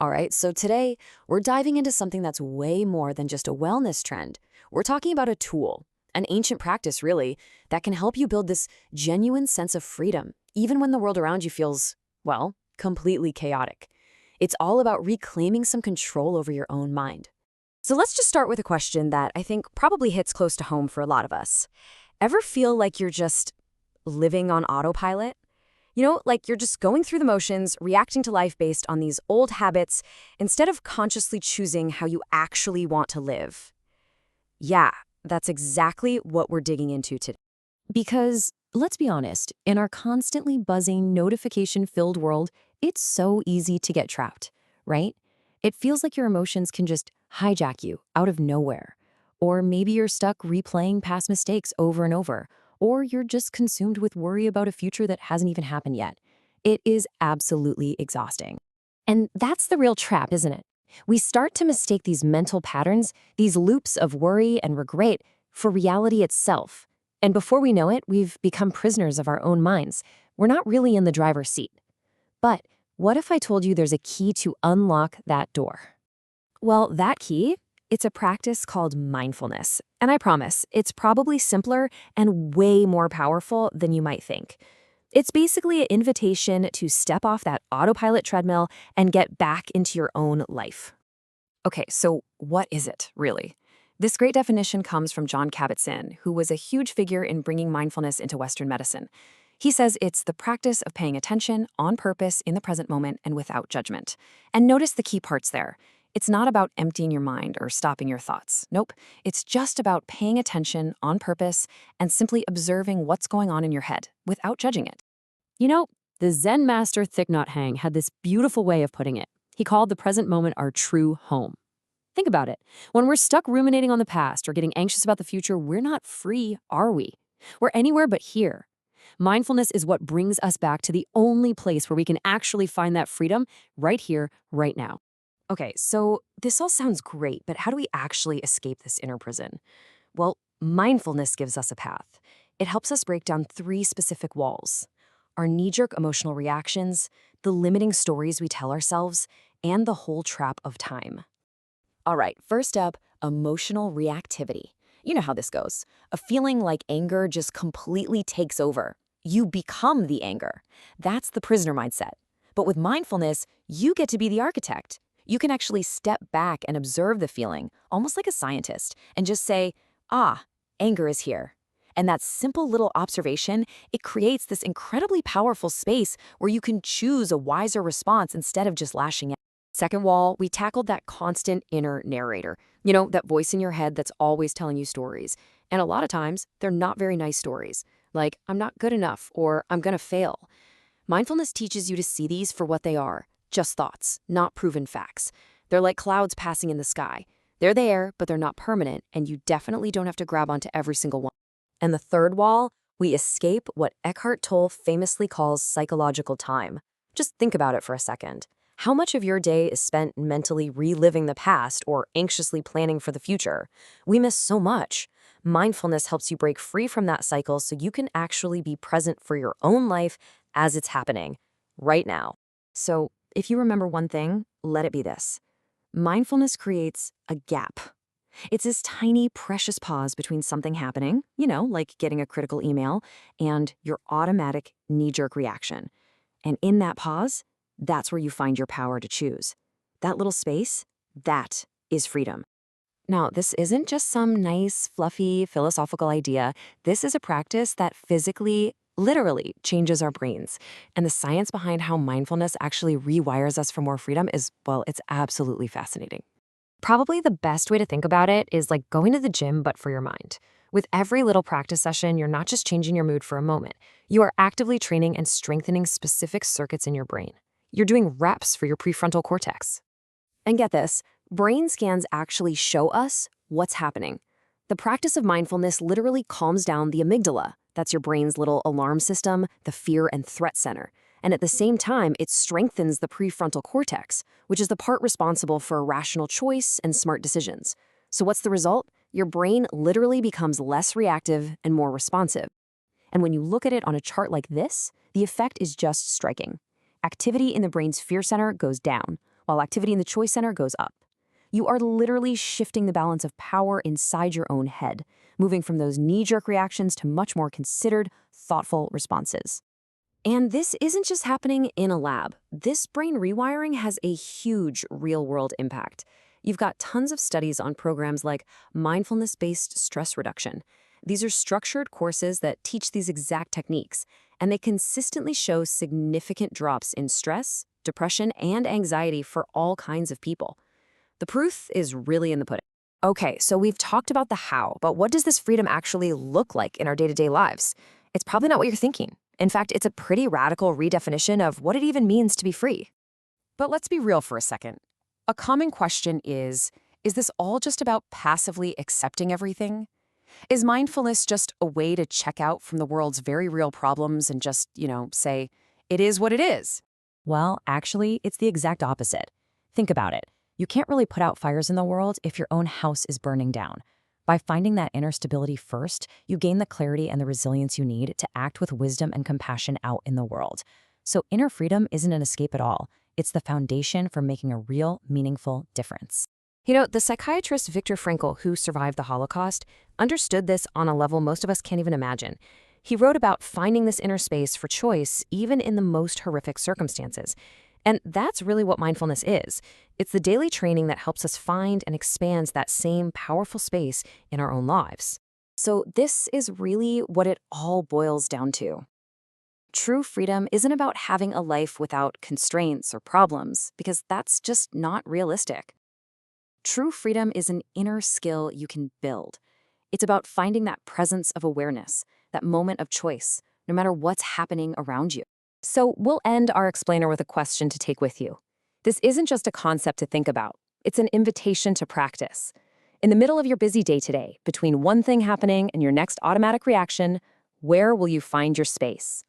All right, so today we're diving into something that's way more than just a wellness trend. We're talking about a tool, an ancient practice, really, that can help you build this genuine sense of freedom, even when the world around you feels, well, completely chaotic. It's all about reclaiming some control over your own mind. So let's just start with a question that I think probably hits close to home for a lot of us. Ever feel like you're just living on autopilot? Like you're just going through the motions, reacting to life based on these old habits, instead of consciously choosing how you actually want to live. Yeah, that's exactly what we're digging into today. Because, let's be honest, in our constantly buzzing, notification-filled world, it's so easy to get trapped, right? It feels like your emotions can just hijack you out of nowhere. Or maybe you're stuck replaying past mistakes over and over. Or you're just consumed with worry about a future that hasn't even happened yet. It is absolutely exhausting. And that's the real trap, isn't it? We start to mistake these mental patterns, these loops of worry and regret, for reality itself. And before we know it, we've become prisoners of our own minds. We're not really in the driver's seat. But what if I told you there's a key to unlock that door? Well, that key, it's a practice called mindfulness. And I promise, it's probably simpler and way more powerful than you might think. It's basically an invitation to step off that autopilot treadmill and get back into your own life. Okay, so what is it, really? This great definition comes from John Kabat-Zinn, who was a huge figure in bringing mindfulness into Western medicine. He says it's the practice of paying attention on purpose in the present moment and without judgment. And notice the key parts there. It's not about emptying your mind or stopping your thoughts. Nope, it's just about paying attention on purpose and simply observing what's going on in your head without judging it. The Zen master Thich Nhat Hanh had this beautiful way of putting it. He called the present moment our true home. Think about it. When we're stuck ruminating on the past or getting anxious about the future, we're not free, are we? We're anywhere but here. Mindfulness is what brings us back to the only place where we can actually find that freedom right here, right now. Okay, so this all sounds great, but how do we actually escape this inner prison? Well, mindfulness gives us a path. It helps us break down three specific walls: our knee-jerk emotional reactions, the limiting stories we tell ourselves, and the whole trap of time. All right, first up, emotional reactivity. You know how this goes. A feeling like anger just completely takes over. You become the anger. That's the prisoner mindset. But with mindfulness, you get to be the architect. You can actually step back and observe the feeling, almost like a scientist, and just say, anger is here. And that simple little observation, it creates this incredibly powerful space where you can choose a wiser response instead of just lashing out. Second wall, we tackled that constant inner narrator. That voice in your head that's always telling you stories. And a lot of times, they're not very nice stories. Like, I'm not good enough, or I'm gonna fail. Mindfulness teaches you to see these for what they are. Just thoughts, not proven facts. They're like clouds passing in the sky. They're there, but they're not permanent, and you definitely don't have to grab onto every single one. And the third wall, we escape what Eckhart Tolle famously calls psychological time. Just think about it for a second. How much of your day is spent mentally reliving the past or anxiously planning for the future? We miss so much. Mindfulness helps you break free from that cycle so you can actually be present for your own life as it's happening, right now. So, if you remember one thing, let it be this. Mindfulness creates a gap. It's this tiny, precious pause between something happening, like getting a critical email, and your automatic knee-jerk reaction. And in that pause, that's where you find your power to choose. That little space, that is freedom. Now, this isn't just some nice, fluffy, philosophical idea. This is a practice that physically, literally changes our brains. And the science behind how mindfulness actually rewires us for more freedom is, well, it's absolutely fascinating. Probably the best way to think about it is like going to the gym, but for your mind. With every little practice session, you're not just changing your mood for a moment. You are actively training and strengthening specific circuits in your brain. You're doing reps for your prefrontal cortex. And get this, brain scans actually show us what's happening. The practice of mindfulness literally calms down the amygdala. That's your brain's little alarm system, the fear and threat center. And at the same time, it strengthens the prefrontal cortex, which is the part responsible for rational choice and smart decisions. So what's the result? Your brain literally becomes less reactive and more responsive. And when you look at it on a chart like this, the effect is just striking. Activity in the brain's fear center goes down, while activity in the choice center goes up. You are literally shifting the balance of power inside your own head, moving from those knee-jerk reactions to much more considered, thoughtful responses. And this isn't just happening in a lab. This brain rewiring has a huge real-world impact. You've got tons of studies on programs like mindfulness-based stress reduction. These are structured courses that teach these exact techniques, and they consistently show significant drops in stress, depression, and anxiety for all kinds of people. The proof is really in the pudding. Okay, so we've talked about the how, but what does this freedom actually look like in our day-to-day lives? It's probably not what you're thinking. In fact, it's a pretty radical redefinition of what it even means to be free. But let's be real for a second. A common question is this all just about passively accepting everything? Is mindfulness just a way to check out from the world's very real problems and just, say, it is what it is? Well, actually, it's the exact opposite. Think about it. You can't really put out fires in the world if your own house is burning down. By finding that inner stability first, you gain the clarity and the resilience you need to act with wisdom and compassion out in the world. So inner freedom isn't an escape at all. It's the foundation for making a real, meaningful difference. The psychiatrist Viktor Frankl, who survived the Holocaust, understood this on a level most of us can't even imagine. He wrote about finding this inner space for choice even in the most horrific circumstances. And that's really what mindfulness is. It's the daily training that helps us find and expands that same powerful space in our own lives. So this is really what it all boils down to. True freedom isn't about having a life without constraints or problems, because that's just not realistic. True freedom is an inner skill you can build. It's about finding that presence of awareness, that moment of choice, no matter what's happening around you. So we'll end our explainer with a question to take with you. This isn't just a concept to think about. It's an invitation to practice. In the middle of your busy day today, between one thing happening and your next automatic reaction, where will you find your space?